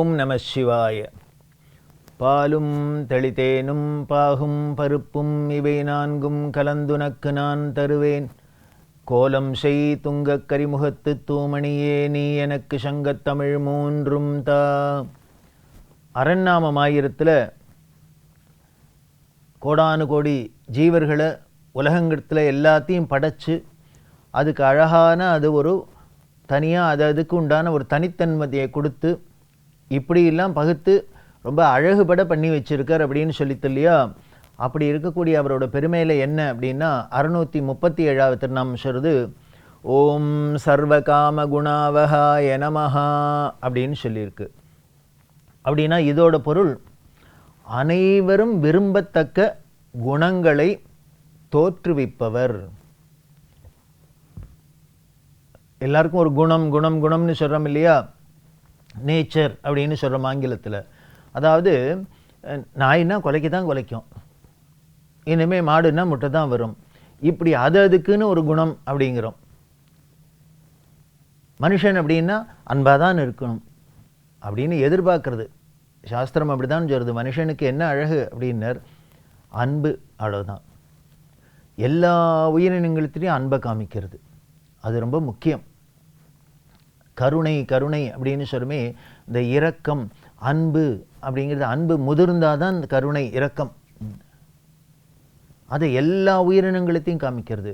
ஓம் நம சிவாய. பாலும் தெளித்தேனும் பாகும் பருப்பும் இவை நான்கும் கலந்துனக்கு நான் தருவேன். கோலம் செய் துங்கக் கரிமுகத்து தூமணியே நீ எனக்கு சங்கத்தமிழ் மூன்றும் தா. அரண்நாமமாயிரத்தில் கோடானு கோடி ஜீவர்களை உலகங்கத்தில் எல்லாத்தையும் படைச்சு அதுக்கு அழகான அது ஒரு தனியாக அதுக்கு உண்டான ஒரு தனித்தன்மையை கொடுத்து இப்படியெல்லாம் பகுத்து ரொம்ப அழகுபட பண்ணி வச்சிருக்கார் அப்படின்னு சொல்லித்து இல்லையா. அப்படி இருக்கக்கூடிய அவரோட பெருமையில் என்ன அப்படின்னா 637வது திருநாமம் சொல்றது ஓம் சர்வகாம குணாவகாய நமஹா அப்படின்னு சொல்லியிருக்கு. அப்படின்னா இதோட பொருள் அனைவரும் விரும்பத்தக்க குணங்களை தோற்றுவிப்பவர். எல்லாருக்கும் ஒரு குணம் குணம் குணம்னு சொல்கிறோம் இல்லையா, நேச்சர் அப்படின்னு சொல்கிறோம் ஆங்கிலத்தில். அதாவது நாய்னா கொலைக்கு தான் கொலைக்கும், இனிமேல் மாடுன்னா முட்டை தான் வரும், இப்படி அதுக்குன்னு ஒரு குணம் அப்படிங்கிறோம். மனுஷன் அப்படின்னா அன்பாக தான் இருக்கணும் அப்படின்னு எதிர்பார்க்கறது. சாஸ்திரம் அப்படி தான் சொல்கிறது. மனுஷனுக்கு என்ன அழகு அப்படின்னர் அன்பு, அவ்வளோதான். எல்லா உயிரினங்கள்லையும் அன்பை காமிக்கிறது, அது ரொம்ப முக்கியம். கருணை கருணை அப்படின்னு சொல்லுமே, இந்த இரக்கம் அன்பு அப்படிங்கிறது, அன்பு முதிர்ந்தாதான் இந்த கருணை இரக்கம், அதை எல்லா உயிரினங்களையும் காமிக்கிறது.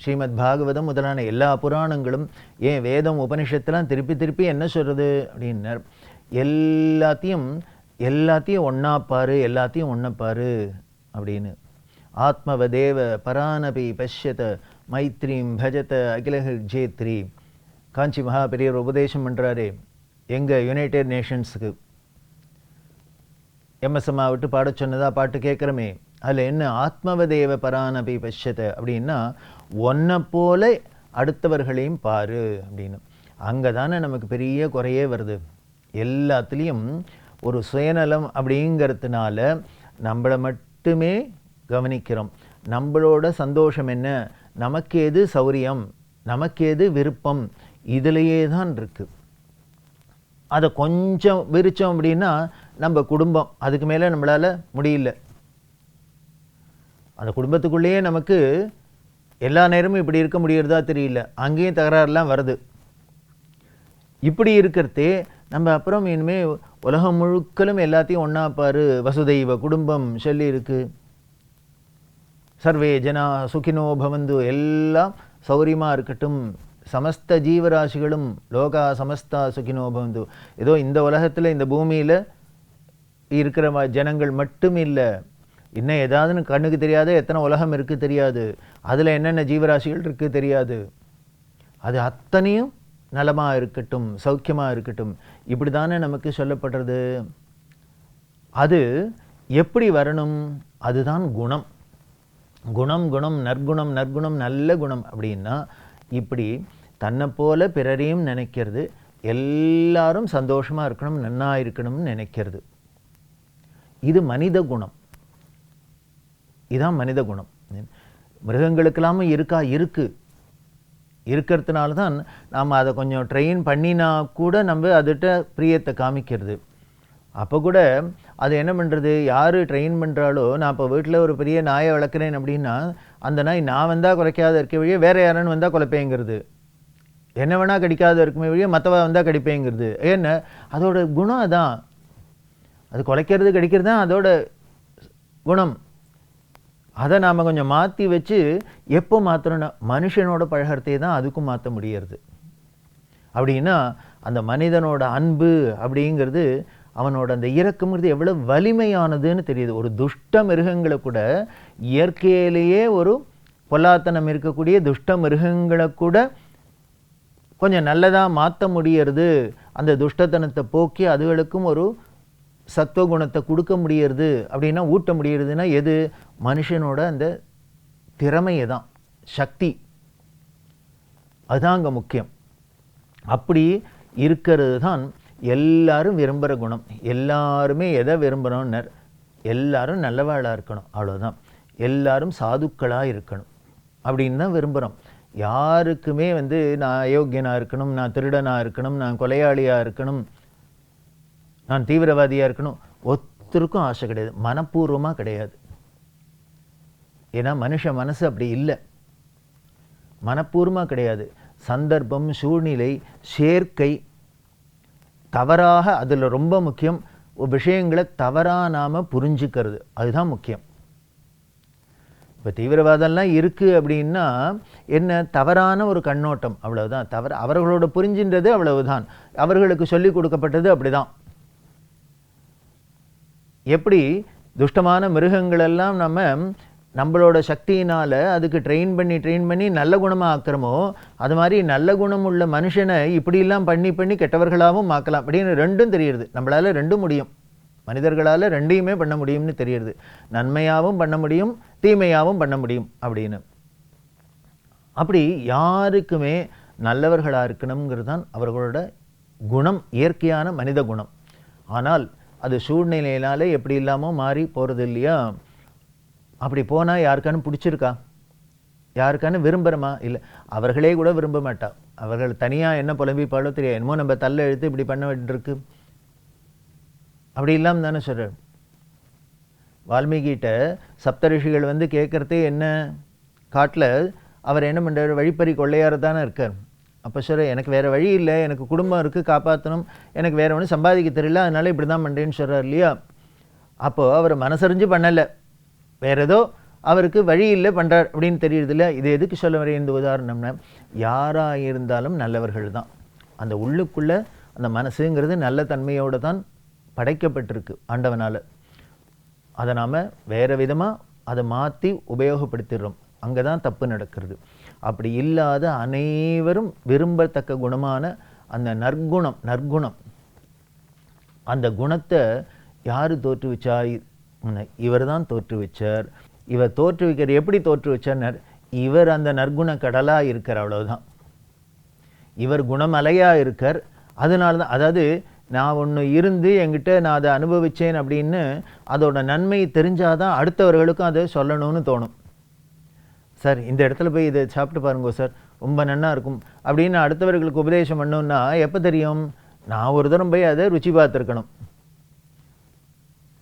ஸ்ரீமத் பாகவதம் முதலான எல்லா புராணங்களும், ஏன் வேதம் உபனிஷத்துலாம் திருப்பி திருப்பி என்ன சொல்கிறது அப்படின்னர் எல்லாத்தையும் ஒன்றா பாரு, எல்லாத்தையும் ஒன்றை பாரு அப்படின்னு. ஆத்மவதேவ பரானபி பஷ்யத மைத்ரீம் பஜத அகிலஹில் ஜேத்ரி. காஞ்சி மகா பெரியவர் உபதேசம் பண்ணுறாரு எங்கள் யுனைடெட் நேஷன்ஸுக்கு. எம்எஸ்எம்மா விட்டு பாட சொன்னதா பாட்டு கேட்குறமே, அதில் என்ன ஆத்மவதேவ பரானபி பஷ்யத அப்படின்னா ஒன்றை போல அடுத்தவர்களையும் பாரு அப்படின்னு. அங்கே தானே நமக்கு பெரிய குறையே வருது. எல்லாத்துலேயும் ஒரு சுயநலம் அப்படிங்கிறதுனால நம்மளை மட்டுமே கவனிக்கிறோம். நம்மளோட சந்தோஷம் என்ன, நமக்கு எது சௌரியம், நமக்கு எது விருப்பம், இதிலேயே தான் இருக்குது. அதை கொஞ்சம் விரித்தோம் அப்படின்னா நம்ம குடும்பம், அதுக்கு மேலே நம்மளால் முடியல. அந்த குடும்பத்துக்குள்ளேயே நமக்கு எல்லா நேரமும் இப்படி இருக்க முடியறதா தெரியல, அங்கேயும் தகராறுலாம் வருது. இப்படி இருக்கிறதே நம்ம அப்புறம் இனிமேல் உலகம் முழுக்கலும் எல்லாத்தையும் ஒன்றா பாரு, வசுதைவ குடும்பம் சொல்லி இருக்கு. சர்வே ஜனா சுகினோ பவந்து, எல்லாம் சௌரியமாக இருக்கட்டும், சமஸ்த ஜீவராசிகளும் லோகா சமஸ்தா சுகினோ பவந்து. ஏதோ இந்த உலகத்தில் இந்த பூமியில் இருக்கிற ஜனங்கள் மட்டும் இல்லை, இன்னும் ஏதாவதுன்னு கண்ணுக்கு தெரியாத எத்தனை உலகம் இருக்குது தெரியாது, அதில் என்னென்ன ஜீவராசிகள் இருக்குது தெரியாது, அது அத்தனையும் நலமாக இருக்கட்டும், சௌக்கியமாக இருக்கட்டும், இப்படி தானே நமக்கு சொல்லப்படுறது. அது எப்படி வரணும், அதுதான் குணம். குணம் குணம் நற்குணம் நற்குணம் நல்ல குணம் அப்படின்னா இப்படி தன்னை போல பிறரையும் நினைக்கிறது, எல்லாரும் சந்தோஷமாக இருக்கணும், நன்னா இருக்கணும்னு நினைக்கிறது. இது மனித குணம், இதுதான் மனித குணம். மிருகங்களுக்கெல்லாம இருக்கிறதுனால தான் நாம் அதை கொஞ்சம் ட்ரெயின் பண்ணினா கூட நம்ம அதுகிட்ட பிரியத்தை காமிக்கிறது. அப்போ கூட அது என்ன பண்ணுறது, யார் ட்ரெயின் பண்ணுறாலோ, நான் இப்போ வீட்டில் ஒரு பெரிய நாயை வளர்க்குறேன் அப்படின்னா அந்த நாய் நான் வந்தால் குலைக்காத இருக்க வழியே வேறு யாருன்னு வந்தால் குலைப்பேங்கிறது, என்ன வேணால் கடிக்காத இருக்குமே வழியே மற்றவ வந்தால் கடிப்பேங்கிறது. ஏன்னா அதோட குணம் அதான், அது குலைக்கிறது கடிக்கிறது தான் அதோட குணம். அதை நாம் கொஞ்சம் மாற்றி வச்சு எப்போ மாற்றணும்னா மனுஷனோட பழகிறதே தான் அதுக்கும் மாற்ற முடியறது. அப்படின்னா அந்த மனிதனோட அன்பு அப்படிங்கிறது, அவனோட அந்த இரக்கம்ங்கிறது எவ்வளோ வலிமையானதுன்னு தெரியுது. ஒரு துஷ்ட மிருகங்களை கூட இயற்கையிலேயே ஒரு பொல்லாத்தனம் இருக்கக்கூடிய துஷ்ட மிருகங்களை கூட கொஞ்சம் நல்லதாக மாற்ற முடியறது, அந்த துஷ்டத்தனத்தை போக்கி அதுகளுக்கும் ஒரு சத்துவகுணத்தை கொடுக்க முடியறது அப்படின்னா, ஊட்ட முடியறதுன்னா எது, மனுஷனோட அந்த திறமையை தான், சக்தி, அதுதான் அங்கே முக்கியம். அப்படி இருக்கிறது தான் எல்லாரும் விரும்புகிற குணம். எல்லாருமே எதை விரும்புகிறோன்னர், எல்லாரும் நல்லவாளாக இருக்கணும், அவ்வளோதான். எல்லாரும் சாதுக்களாக இருக்கணும் அப்படின்னு தான் விரும்புகிறோம். யாருக்குமே நான் அயோக்கியனாக இருக்கணும், நான் திருடனாக இருக்கணும், நான் கொலையாளியாக இருக்கணும், நான் தீவிரவாதியாக இருக்கணும், ஒருத்தருக்கும் ஆசை கிடையாது, மனப்பூர்வமாக கிடையாது. ஏன்னா மனுஷ மனசு அப்படி இல்லை, மனப்பூர்வமாக கிடையாது. சந்தர்ப்பம், சூழ்நிலை, சேர்க்கை, தவறாக, அதில் ரொம்ப முக்கியம் விஷயங்களை தவறாக நாம் புரிஞ்சுக்கிறது, அதுதான் முக்கியம். இப்போ தீவிரவாதம்லாம் இருக்குது அப்படின்னா என்ன, தவறான ஒரு கண்ணோட்டம், அவ்வளவுதான். தவறு அவர்களோட புரிஞ்சின்றது அவ்வளவுதான், அவர்களுக்கு சொல்லிக் கொடுக்கப்பட்டது அப்படிதான். எப்படி துஷ்டமான மிருகங்களெல்லாம் நம்மளோட சக்தியினால் அதுக்கு ட்ரெயின் பண்ணி நல்ல குணமாக ஆக்கிறோமோ, அது மாதிரி நல்ல குணம் உள்ள மனுஷனை இப்படிலாம் பண்ணி கெட்டவர்களாகவும் ஆக்கலாம் அப்படின்னு ரெண்டும் தெரியுது. நம்மளால் ரெண்டும் முடியும், மனிதர்களால் ரெண்டையுமே பண்ண முடியும்னு தெரியுது. நன்மையாகவும் பண்ண முடியும், தீமையாகவும் பண்ண முடியும் அப்படின்னு. அப்படி யாருக்குமே நல்லவர்களாக இருக்கணுங்கிறது தான் அவர்களோட குணம், இயற்கையான மனித குணம். ஆனால் அது சூழ்நிலையினாலே எப்படி இல்லாமல் மாறி போகிறது இல்லையா? அப்படி போனால் யாருக்கானு பிடிச்சிருக்கா, யாருக்கானு விரும்புகிறோமா? இல்லை, அவர்களே கூட விரும்ப மாட்டா. அவர்கள் தனியாக என்ன புலம்பிப்பாளோ தெரியாது, என்னமோ நம்ம தள்ள எழுத்து இப்படி பண்ண வேண்டியிருக்கு, அப்படி இல்லாமல் தானே சொல்கிறார். வால்மீகிட்ட சப்தரிஷிகள் கேட்குறதே என்ன, காட்டில் அவர் என்ன பண்ணுறாரு, வழிப்பறி கொள்ளையார தானே இருக்கார். அப்போ சொல்ற, எனக்கு வேறு வழி இல்லை, எனக்கு குடும்பம் இருக்குது காப்பாற்றணும், எனக்கு வேறு ஒன்றும் சம்பாதிக்க தெரியல, அதனால இப்படி தான் பண்ணுறேன்னு சொல்கிறார் இல்லையா? அப்போது அவர் மனசறிஞ்சு பண்ணலை, வேறு ஏதோ அவருக்கு வழி இல்லை பண்ணுறார் அப்படின்னு தெரியுது இல்லை? இது எதுக்கு சொல்ல வர இந்த உதாரணம்னா, யாராக இருந்தாலும் நல்லவர்கள் தான். அந்த உள்ளுக்குள்ளே அந்த மனசுங்கிறது நல்ல தன்மையோடு தான் படைக்கப்பட்டிருக்கு ஆண்டவனால். அதை நாம் வேறு விதமாக அதை மாற்றி உபயோகப்படுத்திடுறோம், அங்கே தான் தப்பு நடக்கிறது. அப்படி இல்லாத அனைவரும் விரும்பத்தக்க குணமான அந்த நற்குணம் அந்த குணத்தை யார் தோற்றுவிச்சா? இவர் தான் தோற்றுவிச்சார். இவர் தோற்றுவிக்கிற எப்படி தோற்றுவிச்சார்? இவர் அந்த நற்குண கடலாக இருக்கார், அவ்வளவுதான். இவர் குணமலையாக இருக்கார். அதனால தான், அதாவது நான் ஒன்று இருந்து என்கிட்ட நான் அதை அனுபவித்தேன் அப்படின்னு அதோட நன்மை தெரிஞ்சாதான் அடுத்தவர்களுக்கும் அதை சொல்லணும்னு தோணும். சார் இந்த இடத்துல போய் இதை சாப்பிட்டு பாருங்க சார், ரொம்ப நன்னா இருக்கும் அப்படின்னு அடுத்தவர்களுக்கு உபதேசம் பண்ணோன்னா எப்போ தெரியும்? நான் ஒரு தரம் போய் அதை ருச்சி பார்த்துருக்கணும்.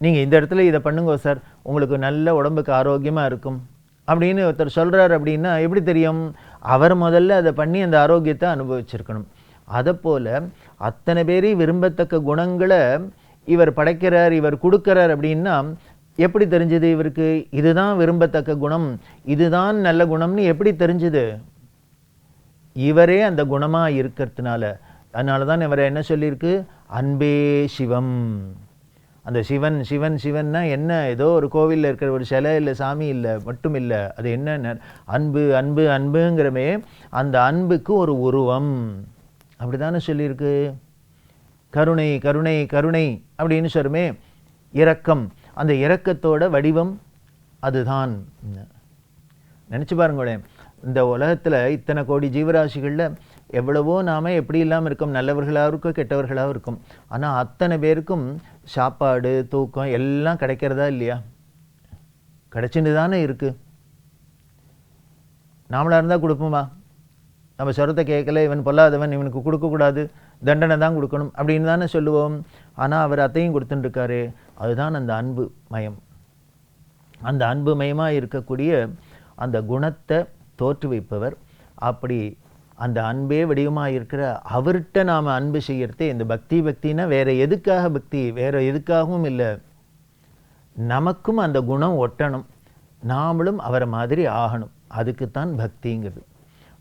நீங்கள் இந்த இடத்துல இதை பண்ணுங்க சார், உங்களுக்கு நல்ல உடம்புக்கு ஆரோக்கியமாக இருக்கும் அப்படின்னு ஒருத்தர் சொல்கிறார் அப்படின்னா எப்படி தெரியும்? அவர் முதல்ல அதை பண்ணி அந்த ஆரோக்கியத்தை அனுபவிச்சிருக்கணும். அதை போல் அத்தனை பேரையும் விரும்பத்தக்க குணங்களை இவர் படைக்கிறார், இவர் கொடுக்கிறார் அப்படின்னா எப்படி தெரிஞ்சது இவருக்கு? இதுதான் விரும்பத்தக்க குணம், இதுதான் நல்ல குணம்னு எப்படி தெரிஞ்சுது? இவரே அந்த குணமாக இருக்கிறதுனால. அதனால தான் இவரை என்ன சொல்லியிருக்கு? அன்பே சிவம். அந்த சிவன் சிவன் சிவன்னா என்ன? ஏதோ ஒரு கோவிலில் இருக்கிற ஒரு சிலை இல்லை, சாமி இல்லை, மட்டும் இல்லை. அது என்ன? அன்பு அன்பு அன்புங்கிறமே அந்த அன்புக்கு ஒரு உருவம், அப்படி தானே சொல்லியிருக்கு. கருணை கருணை கருணை அப்படின்னு சொல்லுமே, இரக்கம், அந்த இரக்கத்தோட வடிவம் அதுதான். நினச்சி பாருங்களேன், இந்த உலகத்தில் இத்தனை கோடி ஜீவராசிகளில் எவ்வளவோ நாம் எப்படி இல்லாமல் இருக்கோம், நல்லவர்களாக இருக்கும் கெட்டவர்களாகவும் இருக்கும். ஆனால் அத்தனை பேருக்கும் சாப்பாடு தூக்கம் எல்லாம் கிடைக்கிறதா இல்லையா? கிடைச்சிட்டு தானே இருக்குது. நாமளாக இருந்தால் கொடுப்போமா? நம்ம சொரத்தை கேட்கல, இவன் பொல்லாதவன், இவனுக்கு கொடுக்கக்கூடாது, தண்டனை தான் கொடுக்கணும் அப்படின்னு தானே சொல்லுவோம். ஆனால் அவர் அத்தையும் கொடுத்துட்டுருக்காரு. அதுதான் அந்த அன்பு மயம். அந்த அன்பு மயமாக இருக்கக்கூடிய அந்த குணத்தை தோற்றுவிப்பவர். அப்படி அந்த அன்பே வடிவமாக இருக்கிற அவர்கிட்ட நாம் அன்பு செய்யறதே இந்த பக்தினா வேறு எதுக்காக பக்தி? வேறு எதுக்காகவும் இல்லை, நமக்கும் அந்த குணம் ஒட்டணும், நாமளும் அவரை மாதிரி ஆகணும், அதுக்குத்தான் பக்திங்கிறது.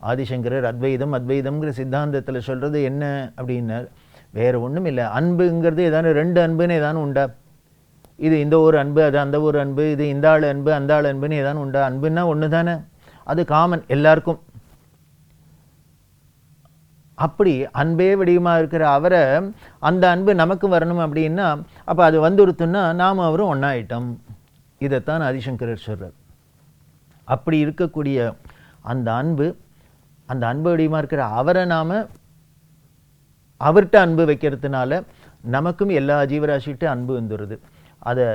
ஆதிசங்கரர் அத்வைதம்ங்கிற சித்தாந்தத்தில் சொல்கிறது என்ன அப்படின்னார், வேறு ஒன்றும் இல்லை. அன்புங்கிறது ஏதானு ரெண்டு அன்புன்னு ஏதானு உண்டா? இது இந்த ஒரு அன்பு, அது அந்த ஒரு அன்பு, இது இந்த ஆள் அன்பு அந்த ஆள் அன்புன்னு ஏதானு உண்டா? அன்புன்னா ஒன்று தானே, அது காமன் எல்லாருக்கும். அப்படி அன்பே வடிவமாக இருக்கிற அவரை அந்த அன்பு நமக்கு வரணும் அப்படின்னா அப்போ அது வந்துடுத்துன்னா நாம் அவரும் ஒன்றாயிட்டோம். இதைத்தான் ஆதிசங்கரர் சொல்கிறார். அப்படி இருக்கக்கூடிய அந்த அன்பு வடிவமாக இருக்கிற அவரை நாம் அவர்கிட்ட அன்பு வைக்கிறதுனால நமக்கும் எல்லா ஜீவராசிகிட்ட அன்பு வந்துடுது. அதை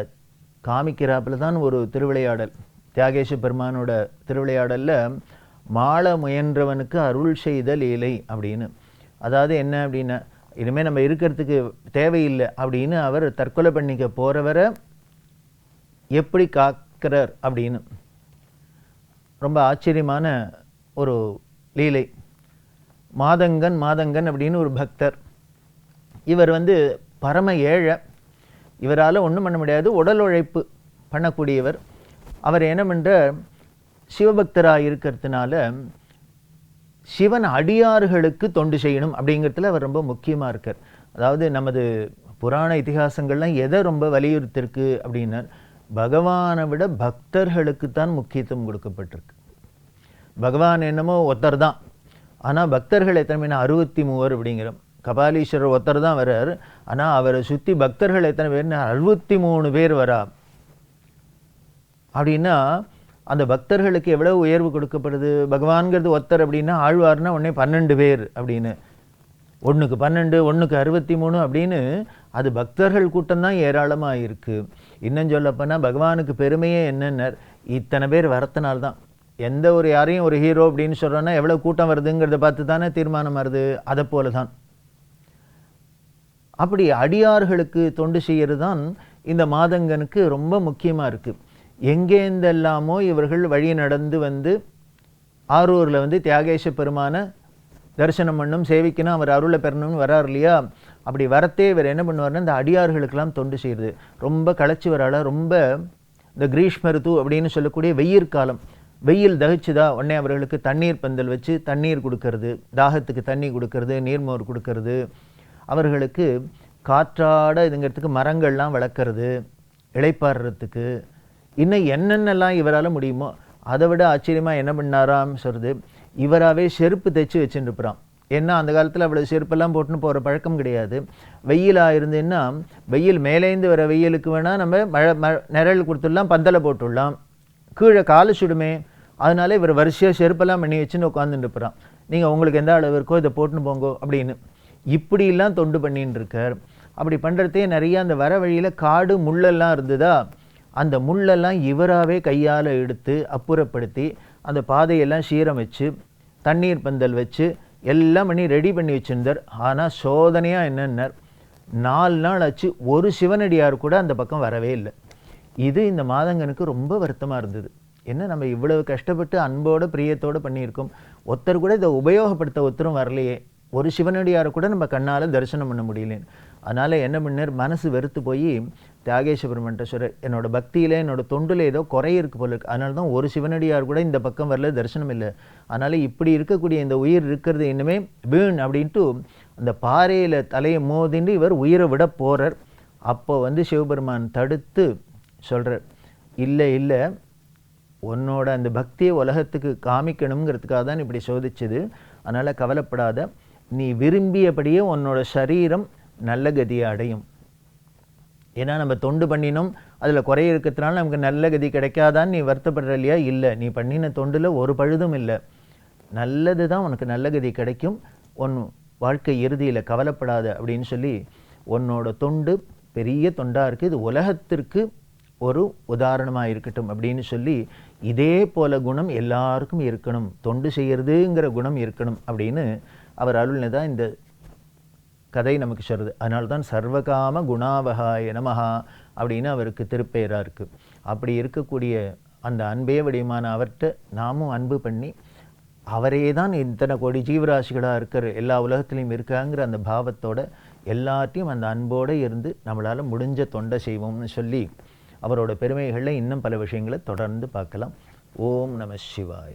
காமிக்கிறாப்புல தான் ஒரு திருவிளையாடல், தியாகேச பெருமானோட திருவிளையாடலில் மாள முயன்றவனுக்கு அருள் செய்த லீலை அப்படின்னு. அதாவது என்ன அப்படின்னா, இனிமேல் நம்ம இருக்கிறதுக்கு தேவையில்லை அப்படின்னு அவர் தற்கொலை பண்ணிக்க போகிறவரை எப்படி காக்கிறார் அப்படின்னு ரொம்ப ஆச்சரியமான ஒரு லீலை. மாதங்கன் அப்படின்னு ஒரு பக்தர். இவர் பரம ஏழை, இவரால் ஒன்றும் பண்ண முடியாது, உடல் உழைப்பு பண்ணக்கூடியவர். அவர் என்ன பண்ணுறார், சிவபக்தராக இருக்கிறதுனால சிவன் அடியார்களுக்கு தொண்டு செய்யணும் அப்படிங்கிறதுல அவர் ரொம்ப முக்கியமாக இருக்கார். அதாவது நமது புராண இதிகாசங்கள்லாம் எதை ரொம்ப வலியுறுத்திருக்கு அப்படின்னா, பகவானை விட பக்தர்களுக்குத்தான் முக்கியத்துவம் கொடுக்கப்பட்டிருக்கு. பகவான் என்னமோ ஒருத்தர் தான், ஆனால் பக்தர்கள் எத்தனை 63 அப்படிங்கிறோம். கபாலீஸ்வரர் ஒருத்தர் தான் வர்றார், ஆனால் அவரை சுற்றி பக்தர்கள் எத்தனை பேர்னு 63 பேர் வரா. அப்படின்னா அந்த பக்தர்களுக்கு எவ்வளவு உயர்வு கொடுக்கப்படுது. பகவான்கிறது ஒருத்தர் அப்படின்னா, ஆழ்வார்னா உடனே 12 பேர் அப்படின்னு, 1க்கு 12, 1க்கு 63 அப்படின்னு அது பக்தர்கள் கூட்டம்தான் ஏராளமாக இருக்குது. இன்னும் சொல்லப்போனால் பகவானுக்கு பெருமையே என்னென்ன, இத்தனை பேர் வரத்தினால்தான். எந்த ஒரு யாரையும் ஒரு ஹீரோ அப்படின்னு சொல்கிறோன்னா எவ்வளோ கூட்டம் வருதுங்கிறத பார்த்து தானே தீர்மானம் வருது. அதை போல தான் அப்படி அடியார்களுக்கு தொண்டு செய்கிறது தான் இந்த மாதங்கனுக்கு ரொம்ப முக்கியமாக இருக்குது. எங்கேருந்தெல்லாமோ இவர்கள் வழி நடந்து ஆரூரில் தியாகேச பெருமான தரிசனம் பண்ணும், சேவிக்கணும், அவர் அருளை பெறணும்னு வரார் இல்லையா. அப்படி வரத்தே இவர் என்ன பண்ணுவார்னா, இந்த அடியார்களுக்கெல்லாம் தொண்டு செய்கிறது. ரொம்ப களைச்சி வரால, ரொம்ப இந்த கிரீஷ்ம ருத்து அப்படின்னு சொல்லக்கூடிய வெயிற்காலம், வெயில் தகிச்சுதா உடனே அவர்களுக்கு தண்ணீர் பந்தல் வச்சு தண்ணீர் கொடுக்கறது, தாகத்துக்கு தண்ணி கொடுக்கறது, நீர்மோர் கொடுக்கறது, அவர்களுக்கு காற்றாட இதுங்கிறதுக்கு மரங்கள்லாம் வளர்க்குறது, இளைப்பாடுறதுக்கு, இன்னும் என்னென்னலாம் இவரால் முடியுமோ. அதை விட ஆச்சரியமாக என்ன பண்ணாராம் சொல்கிறது, இவராகவே செருப்பு தைச்சி வச்சுருப்பாராம். ஏன்னா அந்த காலத்தில் அவ்வளோ செருப்பெல்லாம் போட்டுன்னு போகிற பழக்கம் கிடையாது. வெயிலாக இருந்துன்னா வெயில் மேலேந்து வர வெயிலுக்கு வேணால் நம்ம நிழல் கொடுத்துடலாம், பந்தலை போட்டுடலாம், கீழே காலு சுடுமே. அதனால இவர் வரிசையாக செருப்பெல்லாம் பண்ணி வச்சுன்னு உட்காந்துட்டு இருப்பாராம். நீங்கள் உங்களுக்கு எந்த அளவு இருக்கோ இதை போட்டுன்னு போங்கோ அப்படின்னு இப்படிலாம் தொண்டு பண்ணின்னு இருக்கார். அப்படி பண்ணுறதே நிறையா அந்த வர வழியில் காடு முள்ளெல்லாம் இருந்ததா, அந்த முள்ளெல்லாம் இவராகவே கையால் எடுத்து அப்புறப்படுத்தி அந்த பாதையெல்லாம் சீரமைச்சு தண்ணீர் பந்தல் வச்சு எல்லாம் பண்ணி ரெடி பண்ணி வச்சுருந்தார். ஆனால் சோதனையாக என்னன்னார், 4 நாள் ஆச்சு, ஒரு சிவனடியார் கூட அந்த பக்கம் வரவே இல்லை. இது இந்த மாதங்கனுக்கு ரொம்ப வருத்தமாக இருந்தது. என்ன நம்ம இவ்வளவு கஷ்டப்பட்டு அன்போடு பிரியத்தோடு பண்ணியிருக்கோம், ஒருத்தர் கூட இதை உபயோகப்படுத்த ஒருத்தரும் வரலையே, ஒரு சிவனடியாரை கூட நம்ம கண்ணால் தரிசனம் பண்ண முடியலேன்னு. அதனால் என்ன பண்ணார், மனசு வெறுத்து போய் தியாகேச பெருமான்ட்ட சொல்கிறார், என்னோட பக்தியில் என்னோட தொண்டில் ஏதோ குறை இருக்கு போல இருக்கு, அதனால தான் ஒரு சிவனடியார் கூட இந்த பக்கம் வரல, தரிசனம் இல்லை. அதனால் இப்படி இருக்கக்கூடிய இந்த உயிர் இருக்கிறது இன்னுமே வீண் அப்படின்ட்டு அந்த பாறையில் தலையை மோதிண்டு இவர் உயிரை விட போகிறார். அப்போ சிவபெருமான் தடுத்து சொல்கிறார், இல்லை இல்லை, உன்னோட அந்த பக்தியை உலகத்துக்கு காமிக்கணுங்கிறதுக்காக தான் இப்படி சோதிச்சது, அதனால் கவலைப்படாத, நீ விரும்பியபடியே உன்னோட சரீரம் நல்ல கதியை அடையும். ஏன்னா நம்ம தொண்டு பண்ணினோம், அதில் குறை இருக்கிறதுனால நமக்கு நல்ல கதி கிடைக்காதான்னு நீ வருத்தப்படுற இல்லையா. இல்லை, நீ பண்ணின தொண்டில் ஒரு பழுதும் இல்லை, நல்லது தான் உனக்கு நல்ல கதி கிடைக்கும், உன் வாழ்க்கை இறுதியில் கவலைப்படாத அப்படின்னு சொல்லி, உன்னோட தொண்டு பெரிய தொண்டாக இருக்குது, இது உலகத்திற்கு ஒரு உதாரணமாக இருக்கட்டும் அப்படின்னு சொல்லி, இதே போல குணம் எல்லாருக்கும் இருக்கணும், தொண்டு செய்கிறதுங்கிற குணம் இருக்கணும் அப்படின்னு அவர் அருள்னதான் இந்த கதை நமக்கு சொல்கிறது. அதனால தான் சர்வகாம குணாவகாய நமஹா அப்படின்னு அவருக்கு திருப்பெயராக இருக்குது. அப்படி இருக்கக்கூடிய அந்த அன்பே வடிவமான அவர்கிட்ட நாமும் அன்பு பண்ணி, அவரே தான் இத்தனை கோடி ஜீவராசிகளாக இருக்கிற எல்லா உலகத்துலேயும் இருக்காங்கிற அந்த பாவத்தோட எல்லாத்தையும் அந்த அன்போடு இருந்து நம்மளால் முடிஞ்ச தொண்டை செய்வோம்னு சொல்லி, அவரோட பெருமைகளில் இன்னும் பல விஷயங்களை தொடர்ந்து பார்க்கலாம். ஓம் நம சிவாய.